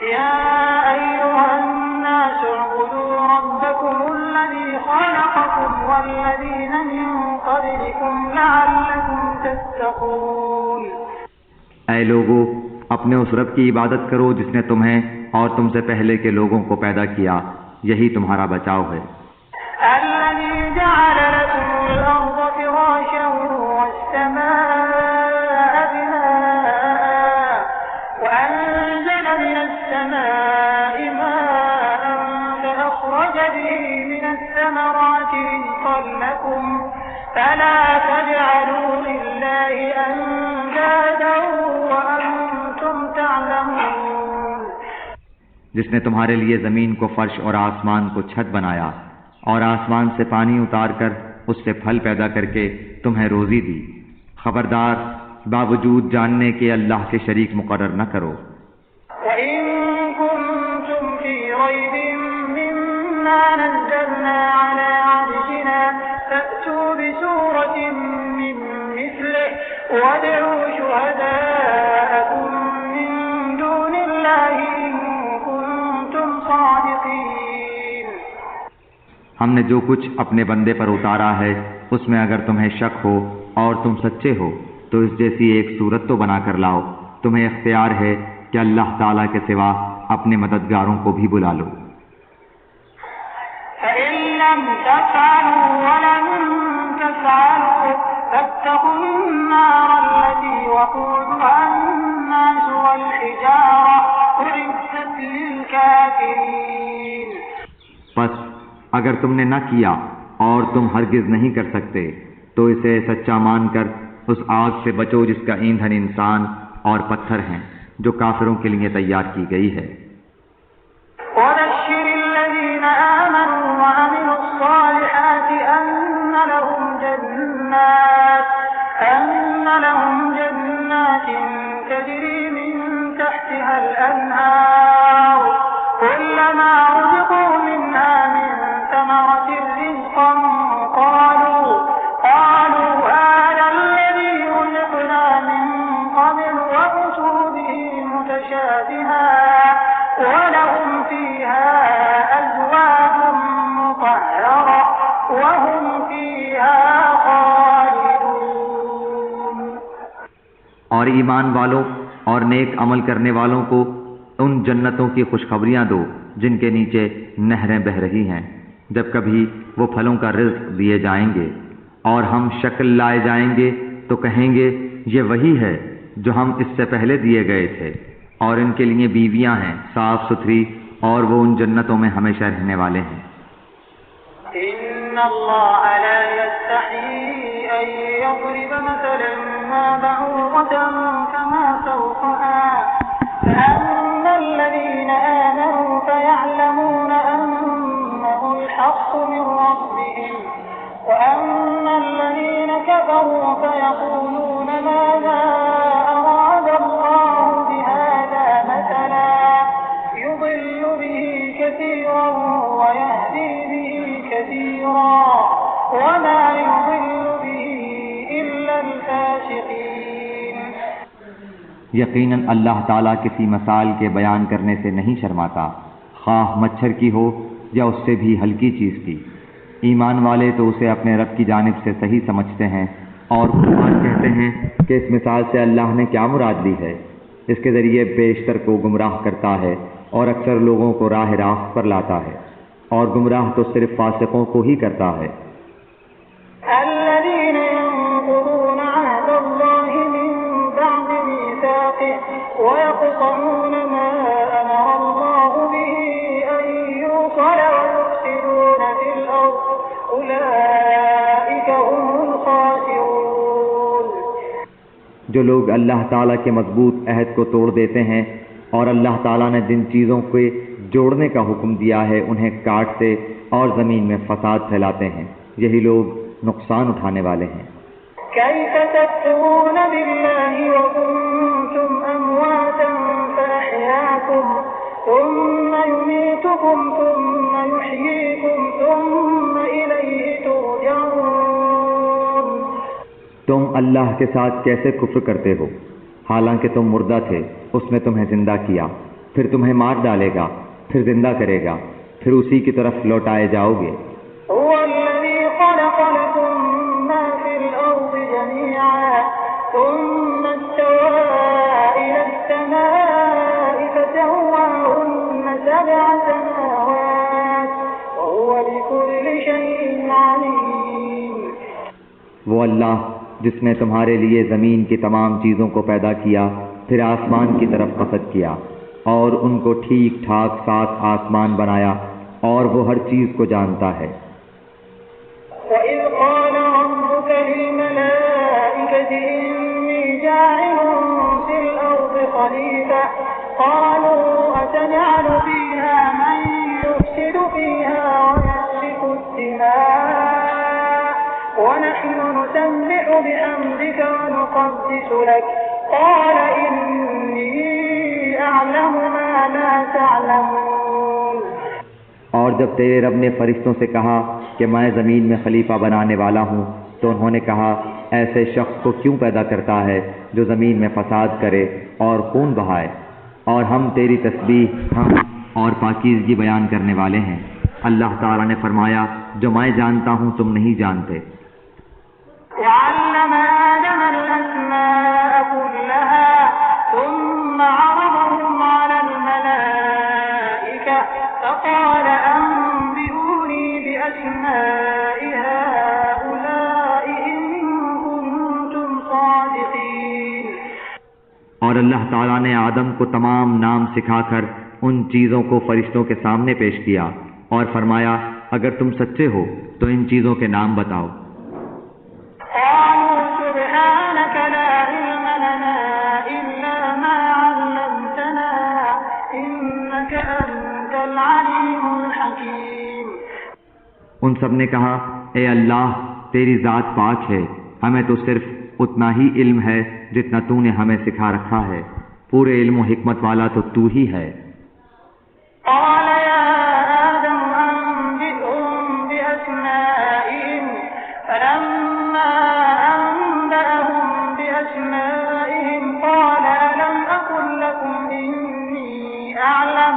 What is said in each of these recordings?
يا أيها الناس اعبدوا ربكم الذي خلقكم والذين من قبلكم لعلكم تتقون. اے لوگو، اپنے اس رب کی عبادت کرو جس نے تمہیں اور تم سے پہلے کے لوگوں کو پیدا کیا، یہی تمہارا بچاؤ ہے. الذي جعل لكم الأرض فراشا والسماء بناء وأنزل من السماء ماء فأخرج به من الثمرات رزقا لكم فلا تجعلوا لله أندادا وأنتم تعلمون. جس نے تمہارے لیے زمین کو فرش اور آسمان کو چھت بنایا اور آسمان سے پانی اتار کر اس سے پھل پیدا کر کے تمہیں روزی دی، خبردار باوجود جاننے کے اللہ کے شریک مقرر نہ کرو. وَإِن كُنتُمْ فِي رَيْبٍ مِّمَّا نَزَّلْنَا عَلَىٰ عَبْدِنَا فَأْتُوا بِسُورَةٍ مِّن مِّثْلِهِ وَادْعُوا شُهَدَاءَكُم مِّن دُونِ اللَّهِ إِن كُنتُمْ صَادِقِينَ. ہم نے جو کچھ اپنے بندے پر اتارا ہے اس میں اگر تمہیں شک ہو اور تم سچے ہو تو اس جیسی ایک صورت تو بنا کر لاؤ. تمہیں اختیار ہے کہ اللہ تعالیٰ کے سوا اپنے مددگاروں کو بھی بلا لو. فَإِن لَّمْ تَفْعَلُوا وَلَن تَفْعَلُوا فَاتَّقُوا النَّارَ الَّتِي وَقُودُهَا النَّاسُ وَالْحِجَارَةُ أُعِدَّتْ لِلْكَافِرِينَ. پس اگر تم نے نہ کیا اور تم ہرگز نہیں کر سکتے تو اسے سچا مان کر اس آگ سے بچو جس کا ایندھن انسان اور پتھر ہیں جو کافروں کے لیے تیار کی گئی ہے. وَبَشِّرِ الَّذِينَ آمَنُوا وَعَمِلُوا الصَّالِحَاتِ أَنَّ لَهُمْ جَنَّاتٍ تَجْرِي مِن تَحْتِهَا الْأَنْهَارُ كُلَّمَا رُزِقُوا مِنْهَا مِن ثَمَرَةٍ رِّزْقًا قَالُوا هَٰذَا الَّذِي رُزِقْنَا مِن قَبْلُ وَأُتُوا بِهِ مُتَشَابِهًا وَلَهُمْ فِيهَا أَزْوَاجٌ مُّطَهَّرَةٌ وَهُمْ فِيهَا خَالِدُونَ. اور ایمان والوں اور نیک عمل کرنے والوں کو ان جنتوں کی خوشخبریاں دو جن کے نیچے نہریں بہہ رہی ہیں. جب کبھی وہ پھلوں کا رزق دیے جائیں گے اور ہم شکل لائے جائیں گے تو کہیں گے یہ وہی ہے جو ہم اس سے پہلے دیے گئے تھے، اور ان کے لیے بیویاں ہیں صاف ستھری اور وہ ان جنتوں میں ہمیشہ رہنے والے ہیں. إِنَّ اللَّهَ لَا يَسْتَحْيِي أَن يَضْرِبَ مَثَلًا مَّا بَعُوضَةً فَمَا فَوْقَهَا فَأَمَّا الَّذِينَ آمَنُوا فَيَعْلَمُونَ أَنَّهُ الْحَقُّ مِن رَّبِّهِمْ وَأَمَّا الَّذِينَ كَفَرُوا فَيَقُولُونَ مَاذَا أَرَادَ اللَّهُ بِهَٰذَا مَثَلًا يُضِلُّ بِهِ كَثِيرًا وَيَهْدِي بِهِ كَثِيرًا وَمَا يُضِلُّ بِهِ إِلَّا الْفَاسِقِينَ. یقیناً اللہ تعالیٰ کسی مثال کے بیان کرنے سے نہیں شرماتا، خواہ مچھر کی ہو یا اس سے بھی ہلکی چیز کی. ایمان والے تو اسے اپنے رب کی جانب سے صحیح سمجھتے ہیں اور کفار کہتے ہیں کہ اس مثال سے اللہ نے کیا مراد لی ہے. اس کے ذریعے بیشتر کو گمراہ کرتا ہے اور اکثر لوگوں کو راہ راست پر لاتا ہے، اور گمراہ تو صرف فاسقوں کو ہی کرتا ہے. الذين ينقضون عهد الله من بعد ميثاقه ويقطعون ما أمر الله به أن يوصل ويفسدون في الأرض أولئك هم الخاسرون. جو لوگ اللہ تعالیٰ کے مضبوط عہد کو توڑ دیتے ہیں اور اللہ تعالیٰ نے جن چیزوں کے جوڑنے کا حکم دیا ہے انہیں کاٹتے اور زمین میں فساد پھیلاتے ہیں، یہی لوگ نقصان اٹھانے والے ہیں. كيف تكفرون بالله وكنتم أمواتا فأحياكم ثم يميتكم ثم يحييكم ثم إليه ترجعون. تم اللہ کے ساتھ کیسے کفر کرتے ہو حالانکہ تم مردہ تھے، اس نے تمہیں زندہ کیا، پھر تمہیں مار ڈالے گا، پھر زندہ کرے گا، پھر اسی کی طرف لوٹائے جاؤ گے۔ هو الذي خلق لكم ما في الأرض جميعا ثم استوى إلى السماء فسواهن سبع سماوات وهو بكل شيء عليم۔ وہ اللہ جس نے تمہارے لیے زمین کی تمام چیزوں کو پیدا کیا، پھر آسمان کی طرف قصد کیا اور ان کو ٹھیک ٹھاک 7 آسمان بنایا، اور وہ ہر چیز کو جانتا ہے۔ وَإِذْ قَالَ رَبُّكَ لِلْمَلَائِكَةِ إِنِّي جَاعِلٌ فِي الْأَرْضِ خَلِيفَةً قَالُوا أَتَجْعَلُ فِيهَا مَن يُفْسِدُ فِيهَا وَيَسْفِكُ الدِّمَاءَ وَنَحْنُ نُسَبِّحُ بِحَمْدِكَ وَنُقَدِّسُ لَكَ قَالَ إِنِّي أَعْلَمُ مَا لَا تَعْلَمُونَ۔ اور جب تیرے رب نے فرشتوں سے کہا کہ میں زمین میں خلیفہ بنانے والا ہوں، تو انہوں نے کہا ایسے شخص کو کیوں پیدا کرتا ہے جو زمین میں فساد کرے اور خون بہائے؟ اور ہم تیری تسبیح، ہم اور پاکیزگی بیان کرنے والے ہیں۔ اللہ تعالیٰ نے فرمایا جو میں جانتا ہوں تم نہیں جانتے۔ وَعَلَّمَ آدَمَ الْأَسْمَاءَ كُلَّهَا ثُمَّ عَرَضَهُمْ عَلَى الْمَلَائِكَةِ فَقَالَ أَنبِئُونِي بِأَسْمَاءِ هَؤُلَاءِ إِن كُنتُمْ صَادِقِينَ۔ اور اللہ تعالیٰ نے آدم کو تمام نام سکھا کر ان چیزوں کو فرشتوں کے سامنے پیش کیا اور فرمایا اگر تم سچے ہو تو ان چیزوں کے نام بتاؤ۔ قالوا سبحانك لا علم لنا إلا ما علمتنا إنك أنت العليم الحكيم۔ ان سب نے کہا اے اللہ تیری ذات پاک ہے، ہمیں تو صرف اتنا ہی علم ہے جتنا تو نے ہمیں سکھا رکھا ہے، پورے علم و حکمت والا تو تو ہی ہے۔ قال يا آدم أنبئهم بأسمائهم فلما أنبأهم بأسمائهم قال ألم أقل لكم إني أعلم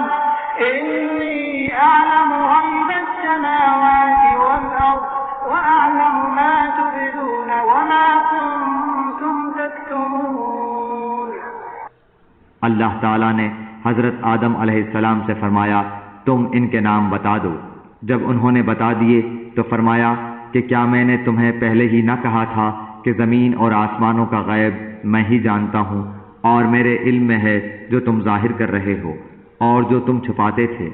غيب السماوات والأرض وأعلم ما تبدون وما كنتم تكتمون۔ اللہ تعالیٰ نے حضرت آدم علیہ السلام سے فرمایا تم ان کے نام بتا دو۔ جب انہوں نے بتا دیے تو فرمایا کہ کیا میں نے تمہیں پہلے ہی نہ کہا تھا کہ زمین اور آسمانوں کا غیب میں ہی جانتا ہوں، اور میرے علم میں ہے جو تم ظاہر کر رہے ہو اور جو تم چھپاتے تھے۔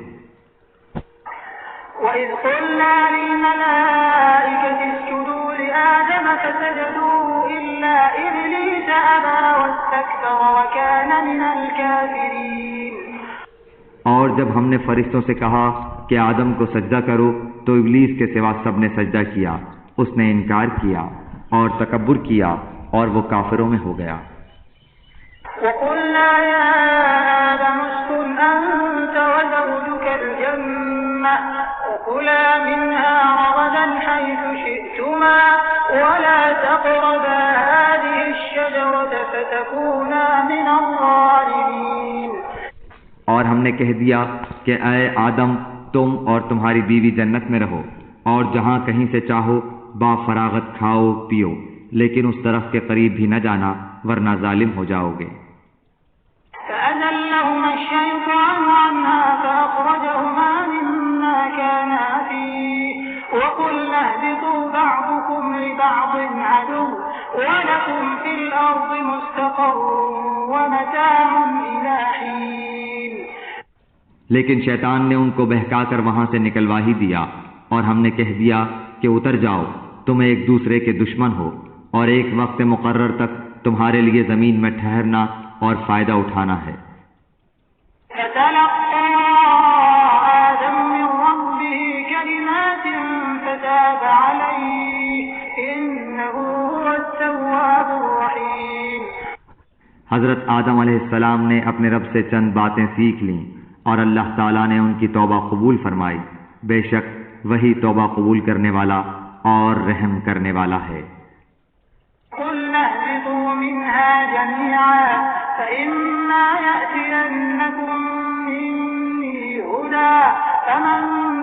وَإِذْ قُلْنَا لِلْمَلَائِكَةِ اسْجُدُوا لِآدَمَ فَسَجَدُوا إِلَّا إِبْلِيسَ أَبَىٰ وَاسْتَكْبَرَ وَكَانَ مِنَ الْكَافِرِينَ۔ اور جب ہم نے فرشتوں سے کہا کہ آدم کو سجدہ کرو تو ابلیس کے سوا سب نے سجدہ کیا، اس نے انکار کیا اور تکبر کیا اور وہ کافروں میں ہو گیا۔ وَقُلْنَا يَا آدَمُ اسْكُنْ أَنتَ وَزَوْجُكَ الْجَنَّةَ وَكُلَا مِنْهَا رَغَدًا حَيْثُ شِئْتُمَا وَلَا تَقْرَبَا هَٰذِهِ الشَّجَرَةَ فَتَكُونَا مِنَ الظَّالِمِينَ۔ اور ہم نے کہہ دیا کہ اے آدم تم اور تمہاری بیوی جنت میں رہو اور جہاں کہیں سے چاہو با فراغت کھاؤ پیو، لیکن اس درخت کے قریب بھی نہ جانا ورنہ ظالم ہو جاؤ گے۔ فَأَزَلَّهُمَا الشَّيْطَانُ عَنْهَا فَأَخْرَجَهُمَا مِمَّا كَانَا فِيهِ وَقُلْنَا اهْبِطُوا بَعْضُكُمْ لِبَعْضٍ عَدُوٌّ وَلَكُمْ فِي الْأَرْضِ مُسْتَقَرٌّ وَمَتَاعٌ إِلَىٰ حِينٍ۔ لیکن شیطان نے ان کو بہکا کر وہاں سے نکلوا ہی دیا، اور ہم نے کہہ دیا کہ اتر جاؤ، تم ایک دوسرے کے دشمن ہو، اور ایک وقت مقرر تک تمہارے لیے زمین میں ٹھہرنا اور فائدہ اٹھانا ہے۔ فَتَلَقَّىٰ آدَمُ مِن رَّبِّهِ كَلِمَاتٍ فَتَابَ عَلَيْهِ إِنَّهُ هُوَ التَّوَّابُ الرَّحِيمُ۔ حضرت آدم علیہ السلام نے اپنے رب سے چند باتیں سیکھ لیں اور اللہ تعالیٰ نے ان کی توبہ قبول فرمائی، بے شک وہی توبہ قبول کرنے والا اور رحم کرنے والا ہے۔ قُلْنَا اهْبِطُوا مِنْهَا جَمِيعًا فَإِمَّا يَأْتِيَنَّكُم فمن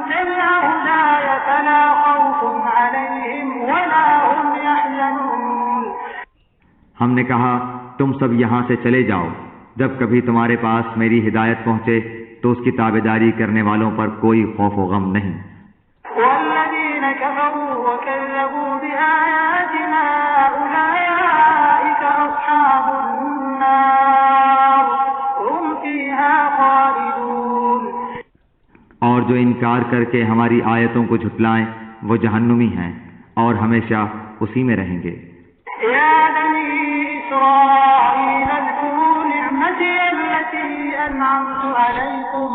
تبع هداي فلا خوف عليهم ولا هم يحزنون۔ ہم نے کہا تم سب یہاں سے چلے جاؤ، جب کبھی تمہارے پاس میری ہدایت پہنچے تو اس کی تابعداری کرنے والوں پر کوئی خوف و غم نہیں۔ والذين كفروا وكذبوا بآياتنا أولئك أصحاب النار هم فيها خالدون۔ اور جو انکار کر کے ہماری آیتوں کو جھٹلائیں وہ جہنمی ہیں اور ہمیشہ اسی میں رہیں گے۔ يا بني إسرائيل اذكروا نعمتي التي أنعمت عليكم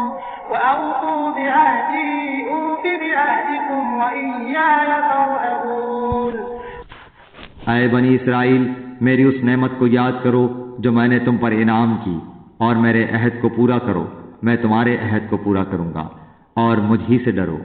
وأوفوا بعهدي أوف بعهدكم وإياي فارهبون۔ اے بنی اسرائیل، میری اس نعمت کو یاد کرو جو میں نے تم پر انعام کی، اور میرے عہد کو پورا کرو، میں تمہارے عہد کو پورا کروں گا، اور مجھ ہی سے ڈرو۔